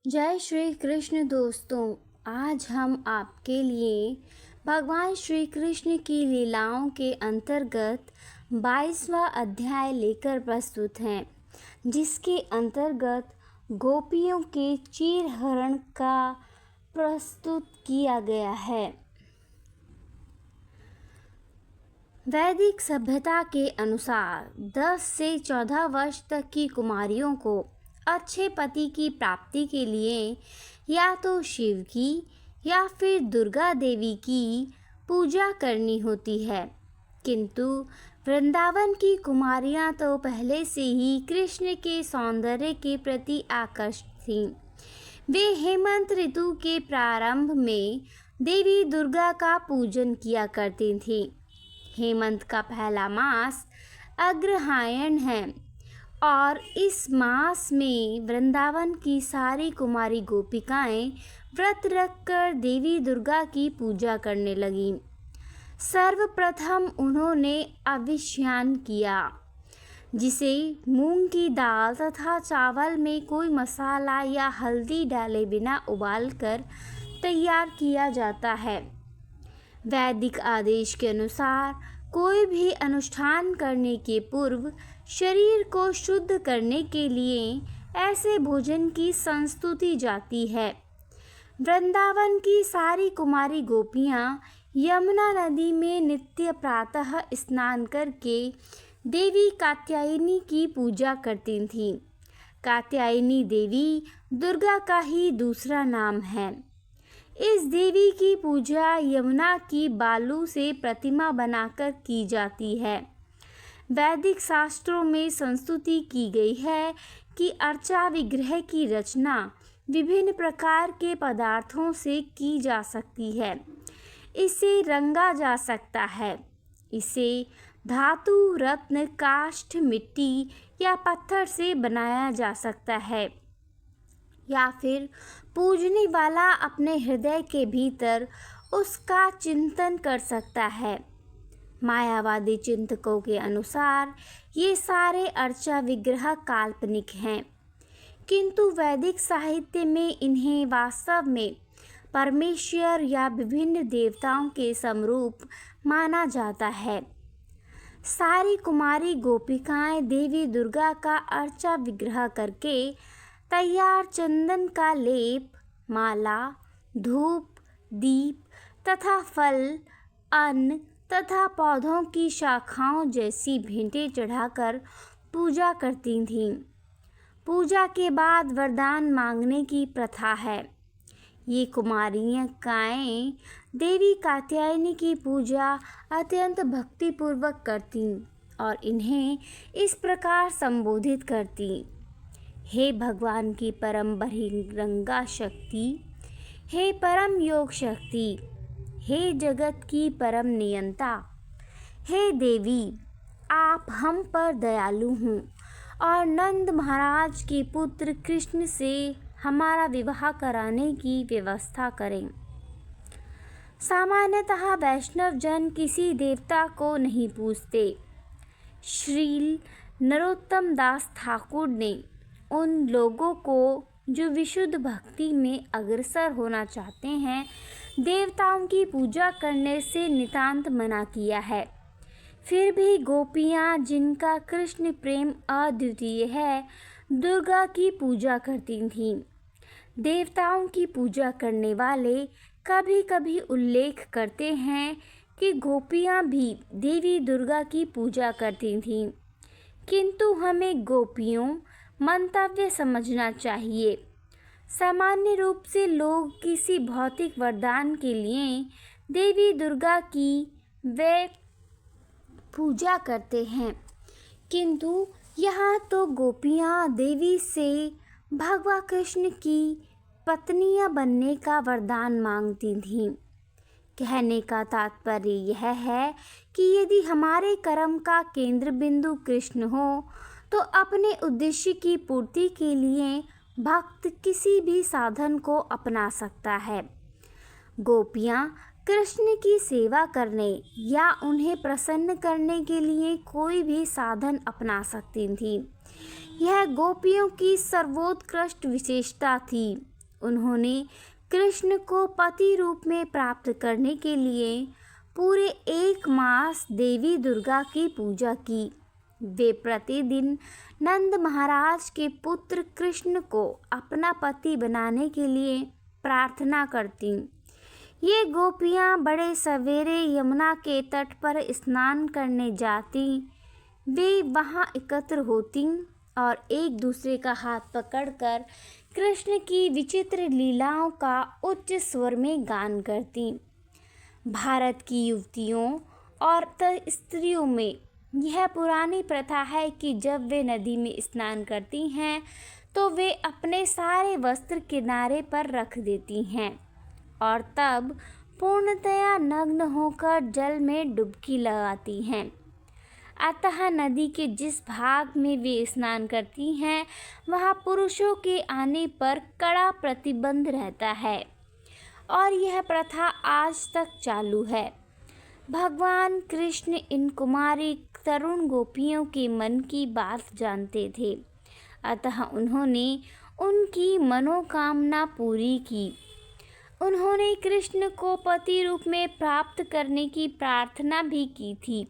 जय श्री कृष्ण दोस्तों। आज हम आपके लिए भगवान श्री कृष्ण की लीलाओं के अंतर्गत 22वां अध्याय लेकर प्रस्तुत हैं, जिसके अंतर्गत गोपियों के चीरहरण का प्रस्तुत किया गया है। वैदिक सभ्यता के अनुसार 10 से 14 वर्ष तक की कुमारियों को अच्छे पति की प्राप्ति के लिए या तो शिव की या फिर दुर्गा देवी की पूजा करनी होती है, किंतु वृंदावन की कुमारियां तो पहले से ही कृष्ण के सौंदर्य के प्रति आकर्षित थीं। वे हेमंत ऋतु के प्रारंभ में देवी दुर्गा का पूजन किया करती थीं। हेमंत का पहला मास अग्रहायण है और इस मास में वृंदावन की सारी कुमारी गोपिकाएं व्रत रखकर देवी दुर्गा की पूजा करने लगीं। सर्वप्रथम उन्होंने अभिषेक किया, जिसे मूंग की दाल तथा चावल में कोई मसाला या हल्दी डाले बिना उबालकर तैयार किया जाता है। वैदिक आदेश के अनुसार कोई भी अनुष्ठान करने के पूर्व शरीर को शुद्ध करने के लिए ऐसे भोजन की संस्तुति जाती है। वृंदावन की सारी कुमारी गोपियां यमुना नदी में नित्य प्रातः स्नान करके देवी कात्यायनी की पूजा करती थीं। कात्यायनी देवी दुर्गा का ही दूसरा नाम है। इस देवी की पूजा यमुना की बालू से प्रतिमा बनाकर की जाती है। वैदिक शास्त्रों में संस्तुति की गई है कि अर्चा विग्रह की रचना विभिन्न प्रकार के पदार्थों से की जा सकती है। इसे रंगा जा सकता है। इसे धातु, रत्न, काष्ठ, मिट्टी या पत्थर से बनाया जा सकता है, या फिर पूजने वाला अपने हृदय के भीतर उसका चिंतन कर सकता है। मायावादी चिंतकों के अनुसार ये सारे अर्चा विग्रह काल्पनिक हैं, किंतु वैदिक साहित्य में इन्हें वास्तव में परमेश्वर या विभिन्न देवताओं के समरूप माना जाता है। सारी कुमारी गोपिकाएं देवी दुर्गा का अर्चा विग्रह करके तैयार चंदन का लेप, माला, धूप, दीप तथा फल, अन्न तथा पौधों की शाखाओं जैसी भेंटें चढ़ाकर पूजा करती थीं। पूजा के बाद वरदान मांगने की प्रथा है। ये कुमारियां देवी कात्यायनी की पूजा अत्यंत भक्तिपूर्वक करती और इन्हें इस प्रकार संबोधित करती: हे भगवान की परम बहिरंगा शक्ति, हे परम योग शक्ति, हे जगत की परम नियंता, हे देवी, आप हम पर दयालु हों और नंद महाराज के पुत्र कृष्ण से हमारा विवाह कराने की व्यवस्था करें। सामान्यतः वैष्णव जन किसी देवता को नहीं पूजते। श्रील नरोत्तम दास ठाकुर ने उन लोगों को जो विशुद्ध भक्ति में अग्रसर होना चाहते हैं, देवताओं की पूजा करने से नितांत मना किया है। फिर भी गोपियां, जिनका कृष्ण प्रेम अद्वितीय है, दुर्गा की पूजा करती थीं। देवताओं की पूजा करने वाले कभी कभी उल्लेख करते हैं कि गोपियां भी देवी दुर्गा की पूजा करती थीं, किंतु हमें गोपियों मंतव्य समझना चाहिए। सामान्य रूप से लोग किसी भौतिक वरदान के लिए देवी दुर्गा की वे पूजा करते हैं, किंतु यहाँ तो गोपियाँ देवी से भगवान कृष्ण की पत्नियाँ बनने का वरदान मांगती थीं। कहने का तात्पर्य यह है कि यदि हमारे कर्म का केंद्र बिंदु कृष्ण हो, तो अपने उद्देश्य की पूर्ति के लिए भक्त किसी भी साधन को अपना सकता है। गोपियाँ कृष्ण की सेवा करने या उन्हें प्रसन्न करने के लिए कोई भी साधन अपना सकती थीं। यह गोपियों की सर्वोत्कृष्ट विशेषता थी। उन्होंने कृष्ण को पति रूप में प्राप्त करने के लिए पूरे 1 मास देवी दुर्गा की पूजा की। वे प्रतिदिन नंद महाराज के पुत्र कृष्ण को अपना पति बनाने के लिए प्रार्थना करती। ये गोपियाँ बड़े सवेरे यमुना के तट पर स्नान करने जाती। वे वहाँ एकत्र होती और एक दूसरे का हाथ पकड़कर कृष्ण की विचित्र लीलाओं का उच्च स्वर में गान करती। भारत की युवतियों और स्त्रियों में यह पुरानी प्रथा है कि जब वे नदी में स्नान करती हैं तो वे अपने सारे वस्त्र किनारे पर रख देती हैं और तब पूर्णतया नग्न होकर जल में डुबकी लगाती हैं। अतः नदी के जिस भाग में वे स्नान करती हैं वहाँ पुरुषों के आने पर कड़ा प्रतिबंध रहता है और यह प्रथा आज तक चालू है। भगवान कृष्ण इन कुमारी तरुण गोपियों के मन की बात जानते थे, अतः उन्होंने उनकी मनोकामना पूरी की। उन्होंने कृष्ण को पति रूप में प्राप्त करने की प्रार्थना भी की थी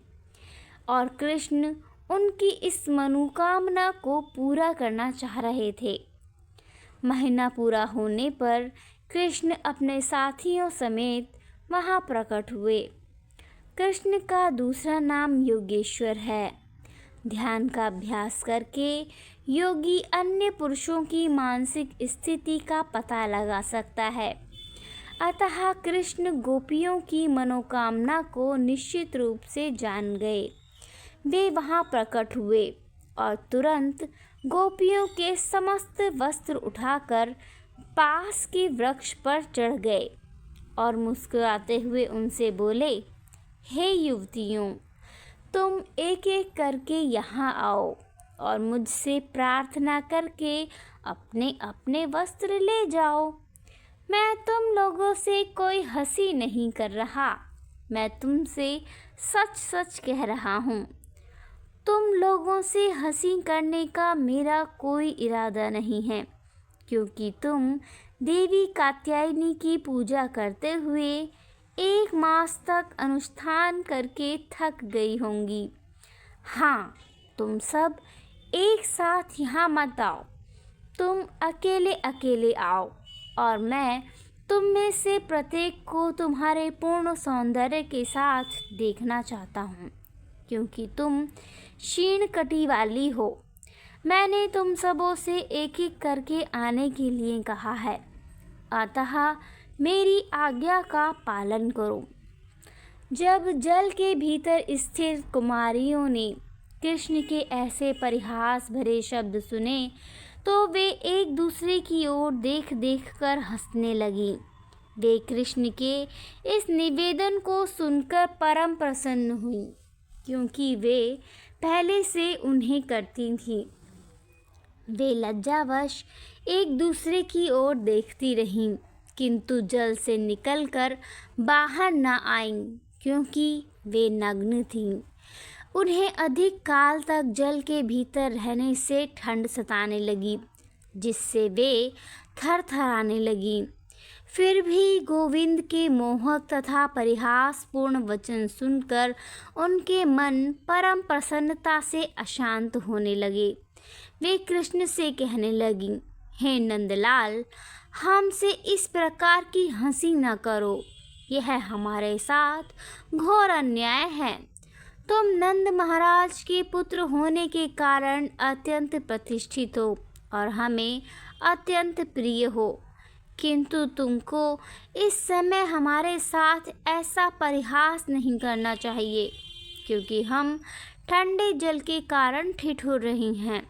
और कृष्ण उनकी इस मनोकामना को पूरा करना चाह रहे थे। महीना पूरा होने पर कृष्ण अपने साथियों समेत वहाँ प्रकट हुए। कृष्ण का दूसरा नाम योगेश्वर है। ध्यान का अभ्यास करके योगी अन्य पुरुषों की मानसिक स्थिति का पता लगा सकता है। अतः कृष्ण गोपियों की मनोकामना को निश्चित रूप से जान गए। वे वहाँ प्रकट हुए और तुरंत गोपियों के समस्त वस्त्र उठाकर पास के वृक्ष पर चढ़ गए और मुस्कुराते हुए उनसे बोले, हे युवतियों, तुम एक एक करके यहाँ आओ और मुझसे प्रार्थना करके अपने अपने वस्त्र ले जाओ। मैं तुम लोगों से कोई हंसी नहीं कर रहा, मैं तुमसे सच सच कह रहा हूँ। तुम लोगों से हंसी करने का मेरा कोई इरादा नहीं है, क्योंकि तुम देवी कात्यायनी की पूजा करते हुए 1 मास तक अनुष्ठान करके थक गई होंगी। हाँ, तुम सब एक साथ यहाँ मत आओ, तुम अकेले अकेले आओ और मैं तुम में से प्रत्येक को तुम्हारे पूर्ण सौंदर्य के साथ देखना चाहता हूँ, क्योंकि तुम क्षीण कटी वाली हो। मैंने तुम सबों से एक एक करके आने के लिए कहा है, अतः मेरी आज्ञा का पालन करो। जब जल के भीतर स्थिर कुमारियों ने कृष्ण के ऐसे परिहास भरे शब्द सुने तो वे एक दूसरे की ओर देख देख कर हंसने लगी। वे कृष्ण के इस निवेदन को सुनकर परम प्रसन्न हुई, क्योंकि वे पहले से उन्हें करती थीं। वे लज्जावश एक दूसरे की ओर देखती रहीं, किंतु जल से निकलकर बाहर न आईं, क्योंकि वे नग्न थीं। उन्हें अधिक काल तक जल के भीतर रहने से ठंड सताने लगी, जिससे वे थरथराने लगी। फिर भी गोविंद के मोहक तथा परिहासपूर्ण वचन सुनकर उनके मन परम प्रसन्नता से अशांत होने लगे। वे कृष्ण से कहने लगीं, हे नंदलाल, हमसे इस प्रकार की हंसी न करो, यह हमारे साथ घोर अन्याय है। तुम नंद महाराज के पुत्र होने के कारण अत्यंत प्रतिष्ठित हो और हमें अत्यंत प्रिय हो, किंतु तुमको इस समय हमारे साथ ऐसा परिहास नहीं करना चाहिए, क्योंकि हम ठंडे जल के कारण ठिठुर रही हैं।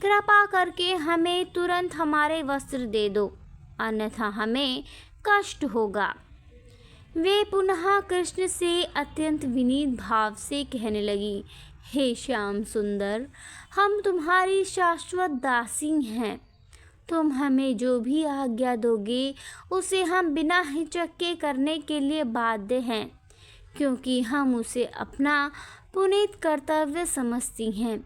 कृपा करके हमें तुरंत हमारे वस्त्र दे दो, अन्यथा हमें कष्ट होगा। वे पुनः कृष्ण से अत्यंत विनीत भाव से कहने लगी, हे श्याम सुंदर, हम तुम्हारी शाश्वत दासी हैं। तुम हमें जो भी आज्ञा दोगे उसे हम बिना हिचक के करने के लिए बाध्य हैं, क्योंकि हम उसे अपना पुनीत कर्तव्य समझती हैं।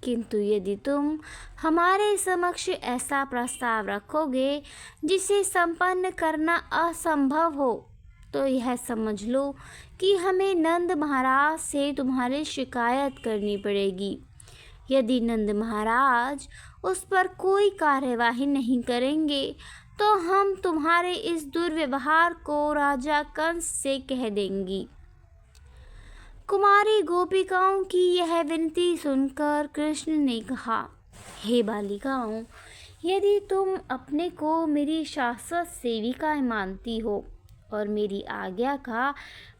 किंतु यदि तुम हमारे समक्ष ऐसा प्रस्ताव रखोगे जिसे संपन्न करना असंभव हो, तो यह समझ लो कि हमें नंद महाराज से तुम्हारी शिकायत करनी पड़ेगी। यदि नंद महाराज उस पर कोई कार्यवाही नहीं करेंगे तो हम तुम्हारे इस दुर्व्यवहार को राजा कंस से कह देंगी। कुमारी गोपिकाओं की यह विनती सुनकर कृष्ण ने कहा, हे बालिकाओं, यदि तुम अपने को मेरी शाश्वत सेविका मानती हो और मेरी आज्ञा का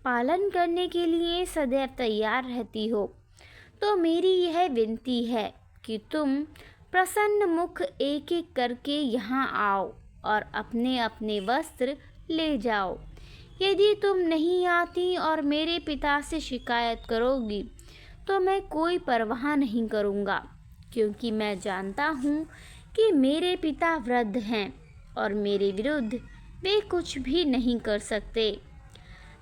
पालन करने के लिए सदैव तैयार रहती हो, तो मेरी यह विनती है कि तुम प्रसन्न मुख एक एक करके यहाँ आओ और अपने अपने वस्त्र ले जाओ। यदि तुम नहीं आती और मेरे पिता से शिकायत करोगी तो मैं कोई परवाह नहीं करूँगा, क्योंकि मैं जानता हूँ कि मेरे पिता वृद्ध हैं और मेरे विरुद्ध वे कुछ भी नहीं कर सकते।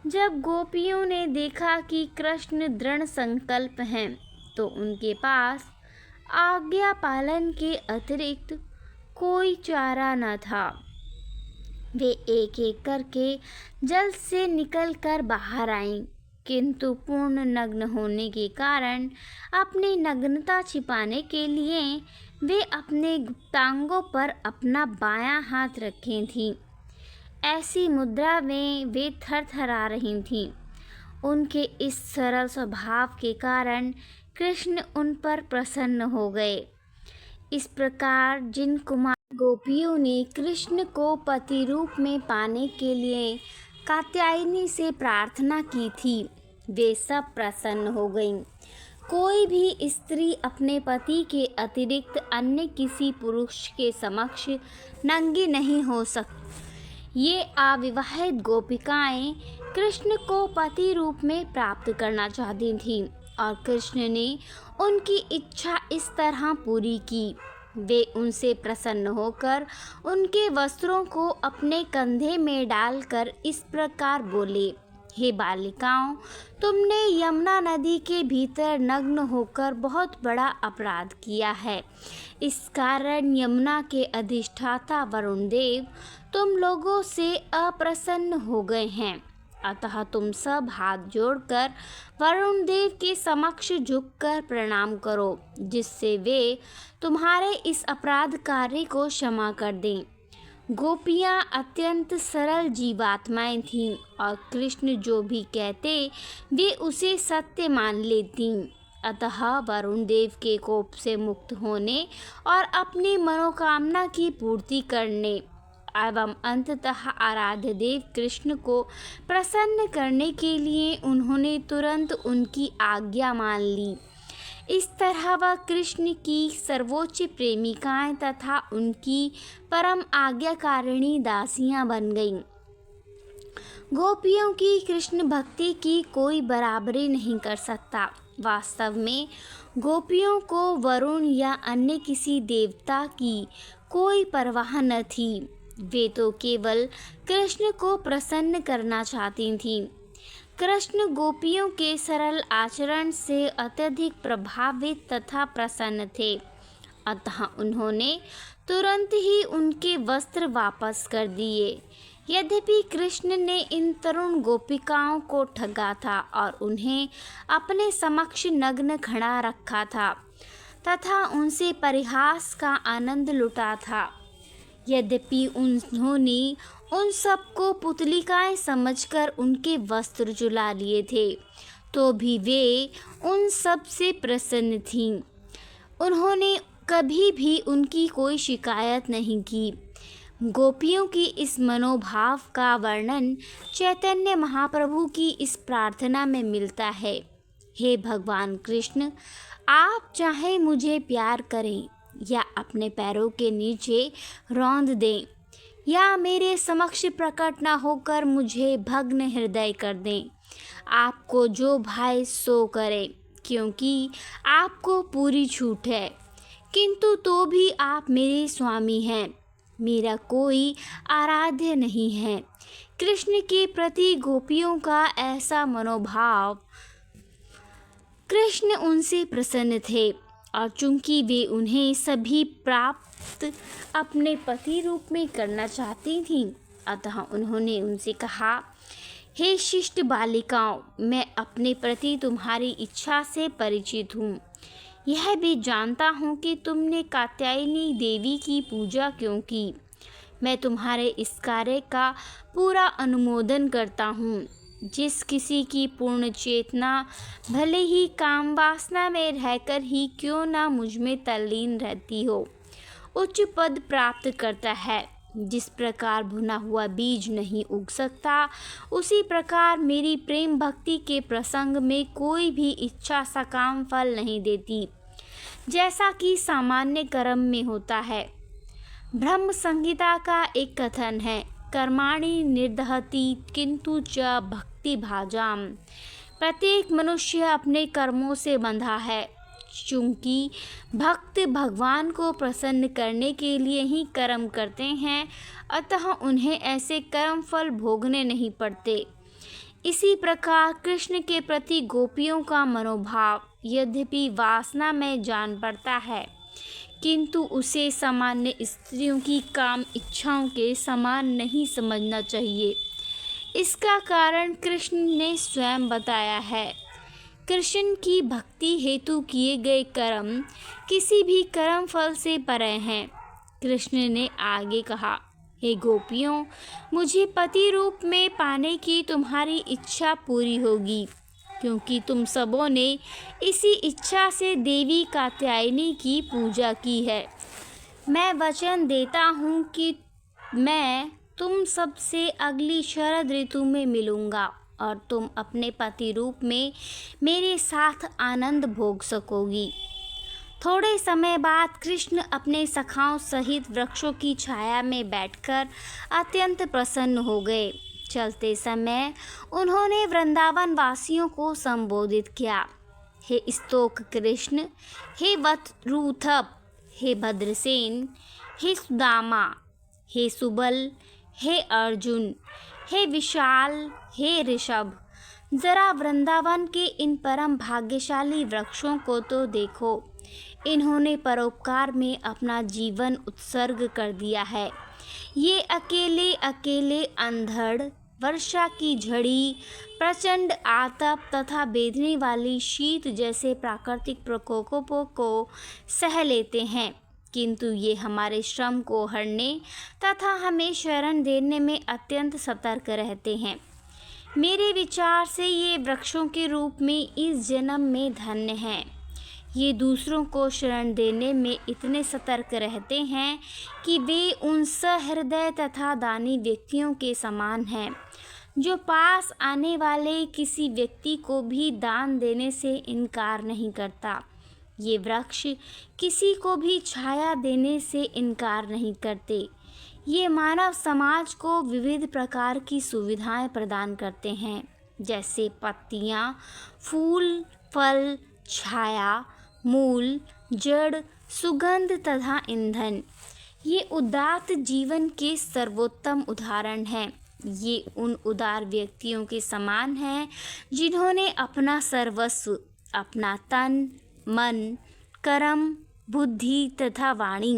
जब गोपियों ने देखा कि कृष्ण दृढ़ संकल्प हैं, तो उनके पास आज्ञा पालन के अतिरिक्त कोई चारा न था। वे एक एक करके जल से निकलकर बाहर आईं, किंतु पूर्ण नग्न होने के कारण अपनी नग्नता छिपाने के लिए वे अपने गुप्तांगों पर अपना बायां हाथ रखे थीं। ऐसी मुद्रा में वे थरथरा रही थीं। उनके इस सरल स्वभाव के कारण कृष्ण उन पर प्रसन्न हो गए। इस प्रकार जिन कुमार गोपियों ने कृष्ण को पति रूप में पाने के लिए कात्यायनी से प्रार्थना की थी, वे सब प्रसन्न हो गईं। कोई भी स्त्री अपने पति के अतिरिक्त अन्य किसी पुरुष के समक्ष नंगी नहीं हो सकती। ये अविवाहित गोपिकाएं कृष्ण को पति रूप में प्राप्त करना चाहती थीं और कृष्ण ने उनकी इच्छा इस तरह पूरी की। वे उनसे प्रसन्न होकर उनके वस्त्रों को अपने कंधे में डालकर इस प्रकार बोले, हे बालिकाओं, तुमने यमुना नदी के भीतर नग्न होकर बहुत बड़ा अपराध किया है। इस कारण यमुना के अधिष्ठाता वरुण देव तुम लोगों से अप्रसन्न हो गए हैं। अतः तुम सब हाथ जोड़कर वरुण देव के समक्ष झुककर प्रणाम करो, जिससे वे तुम्हारे इस अपराध कार्य को क्षमा कर दें। गोपियाँ अत्यंत सरल जीवात्माएं थीं और कृष्ण जो भी कहते वे उसे सत्य मान लेतीं। अतः वरुण देव के कोप से मुक्त होने और अपनी मनोकामना की पूर्ति करने एवं अंततः आराध्य देव कृष्ण को प्रसन्न करने के लिए उन्होंने तुरंत उनकी आज्ञा मान ली। इस तरह वह कृष्ण की सर्वोच्च प्रेमिकाएं तथा उनकी परम आज्ञाकारिणी दासियां बन गईं। गोपियों की कृष्ण भक्ति की कोई बराबरी नहीं कर सकता। वास्तव में गोपियों को वरुण या अन्य किसी देवता की कोई परवाह न थी। वे तो केवल कृष्ण को प्रसन्न करना चाहती थीं। कृष्ण गोपियों के सरल आचरण से अत्यधिक प्रभावित तथा प्रसन्न थे। अतः उन्होंने तुरंत ही उनके वस्त्र वापस कर दिए। यद्यपि कृष्ण ने इन तरुण गोपिकाओं को ठगा था और उन्हें अपने समक्ष नग्न खड़ा रखा था तथा उनसे परिहास का आनंद लुटा था। यद्यपि उन्होंने उन सबको पुतलिकाएं समझकर उनके वस्त्र चुरा लिए थे, तो भी वे उन सब से प्रसन्न थीं। उन्होंने कभी भी उनकी कोई शिकायत नहीं की। गोपियों की इस मनोभाव का वर्णन चैतन्य महाप्रभु की इस प्रार्थना में मिलता है, हे भगवान कृष्ण, आप चाहे मुझे प्यार करें या अपने पैरों के नीचे रौंद दें या मेरे समक्ष प्रकट न होकर मुझे भग्न हृदय कर दें। आपको जो भाए सो करें, क्योंकि आपको पूरी छूट है। किंतु तो भी आप मेरे स्वामी हैं, मेरा कोई आराध्य नहीं है। कृष्ण के प्रति गोपियों का ऐसा मनोभाव, कृष्ण उनसे प्रसन्न थे। और चूंकि वे उन्हें सभी प्राप्त अपने पति रूप में करना चाहती थीं, अतः उन्होंने उनसे कहा, हे शिष्ट बालिकाओं, मैं अपने प्रति तुम्हारी इच्छा से परिचित हूँ। यह भी जानता हूँ कि तुमने कात्यायनी देवी की पूजा क्यों की। मैं तुम्हारे इस कार्य का पूरा अनुमोदन करता हूँ। जिस किसी की पूर्ण चेतना भले ही काम वासना में रहकर ही क्यों ना मुझ में तल्लीन रहती हो, उच्च पद प्राप्त करता है। जिस प्रकार भुना हुआ बीज नहीं उग सकता, उसी प्रकार मेरी प्रेम भक्ति के प्रसंग में कोई भी इच्छा सकाम फल नहीं देती, जैसा कि सामान्य कर्म में होता है। ब्रह्म संहिता का एक कथन है, कर्माणि निर्दहति किंतु च भक्ति भाजाम। प्रत्येक मनुष्य अपने कर्मों से बंधा है। चूंकि भक्त भगवान को प्रसन्न करने के लिए ही कर्म करते हैं, अतः उन्हें ऐसे कर्म फल भोगने नहीं पड़ते। इसी प्रकार कृष्ण के प्रति गोपियों का मनोभाव यद्यपि वासना में जान पड़ता है, किंतु उसे सामान्य स्त्रियों की काम इच्छाओं के समान नहीं समझना चाहिए। इसका कारण कृष्ण ने स्वयं बताया है। कृष्ण की भक्ति हेतु किए गए कर्म किसी भी कर्म फल से परे हैं। कृष्ण ने आगे कहा, हे गोपियों, मुझे पति रूप में पाने की तुम्हारी इच्छा पूरी होगी, क्योंकि तुम सबों ने इसी इच्छा से देवी कात्यायनी की पूजा की है। मैं वचन देता हूँ कि मैं तुम सबसे अगली शरद ऋतु में मिलूँगा और तुम अपने पति रूप में मेरे साथ आनंद भोग सकोगी। थोड़े समय बाद कृष्ण अपने सखाओं सहित वृक्षों की छाया में बैठकर अत्यंत प्रसन्न हो गए। चलते समय उन्होंने वृंदावन वासियों को संबोधित किया, हे स्तोक कृष्ण, हे वत्रूथप, हे भद्रसेन, हे सुदामा, हे सुबल, हे अर्जुन, हे विशाल, हे ऋषभ, जरा वृंदावन के इन परम भाग्यशाली वृक्षों को तो देखो। इन्होंने परोपकार में अपना जीवन उत्सर्ग कर दिया है। ये अकेले अकेले अंधड़, वर्षा की झड़ी, प्रचंड आतप तथा बेधने वाली शीत जैसे प्राकृतिक प्रकोपों को सह लेते हैं, किंतु ये हमारे श्रम को हरने तथा हमें शरण देने में अत्यंत सतर्क रहते हैं। मेरे विचार से ये वृक्षों के रूप में इस जन्म में धन्य हैं। ये दूसरों को शरण देने में इतने सतर्क रहते हैं कि वे उन सहृदय तथा दानी व्यक्तियों के समान हैं, जो पास आने वाले किसी व्यक्ति को भी दान देने से इनकार नहीं करता। ये वृक्ष किसी को भी छाया देने से इनकार नहीं करते। ये मानव समाज को विविध प्रकार की सुविधाएं प्रदान करते हैं, जैसे पत्तियां, फूल, फल, छाया, मूल, जड़, सुगंध तथा ईंधन। ये उदात्त जीवन के सर्वोत्तम उदाहरण हैं। ये उन उदार व्यक्तियों के समान हैं जिन्होंने अपना सर्वस्व, अपना तन, मन, कर्म, बुद्धि तथा वाणी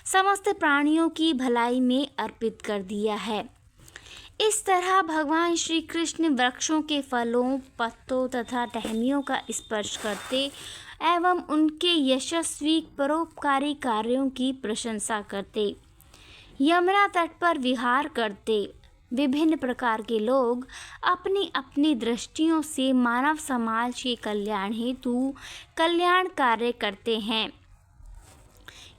समस्त प्राणियों की भलाई में अर्पित कर दिया है। इस तरह भगवान श्री कृष्ण वृक्षों के फलों, पत्तों तथा टहनियों का स्पर्श करते एवं उनके यशस्वी परोपकारी कार्यों की प्रशंसा करते, यमुना तट पर विहार करते। विभिन्न प्रकार के लोग अपनी अपनी दृष्टियों से मानव समाज के कल्याण हेतु कल्याण कार्य करते हैं,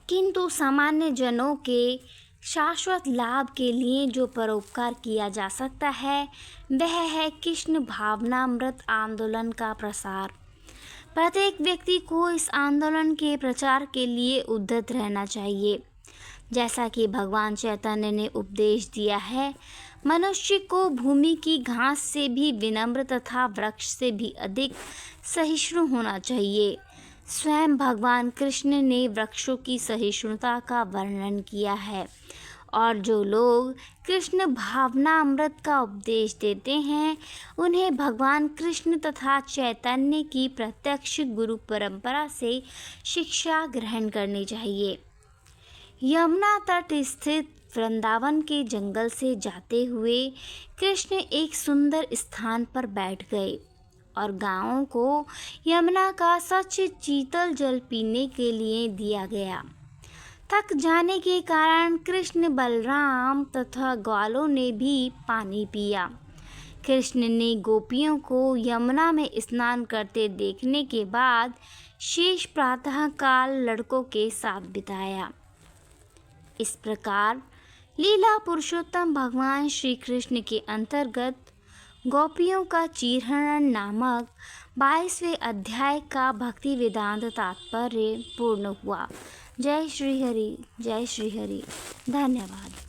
किंतु सामान्य जनों के शाश्वत लाभ के लिए जो परोपकार किया जा सकता है, वह है कृष्ण भावनामृत आंदोलन का प्रसार। प्रत्येक व्यक्ति को इस आंदोलन के प्रचार के लिए उद्यत रहना चाहिए। जैसा कि भगवान चैतन्य ने उपदेश दिया है, मनुष्य को भूमि की घास से भी विनम्र तथा वृक्ष से भी अधिक सहिष्णु होना चाहिए। स्वयं भगवान कृष्ण ने वृक्षों की सहिष्णुता का वर्णन किया है और जो लोग कृष्ण भावना अमृत का उपदेश देते हैं उन्हें भगवान कृष्ण तथा चैतन्य की प्रत्यक्ष गुरु परंपरा से शिक्षा ग्रहण करनी चाहिए। यमुना तट स्थित वृंदावन के जंगल से जाते हुए कृष्ण एक सुंदर स्थान पर बैठ गए और गायों को यमुना का स्वच्छ शीतल जल पीने के लिए दिया गया। थक जाने के कारण कृष्ण, बलराम तथा ग्वालों ने भी पानी पिया। कृष्ण ने गोपियों को यमुना में स्नान करते देखने के बाद शेष प्रातः काल लड़कों के साथ बिताया। इस प्रकार लीला पुरुषोत्तम भगवान श्री कृष्ण के अंतर्गत गोपियों का चीरहरण नामक 22वें अध्याय का भक्ति वेदांत तात्पर्य पूर्ण हुआ। जय श्री हरि, जय श्री हरि। धन्यवाद।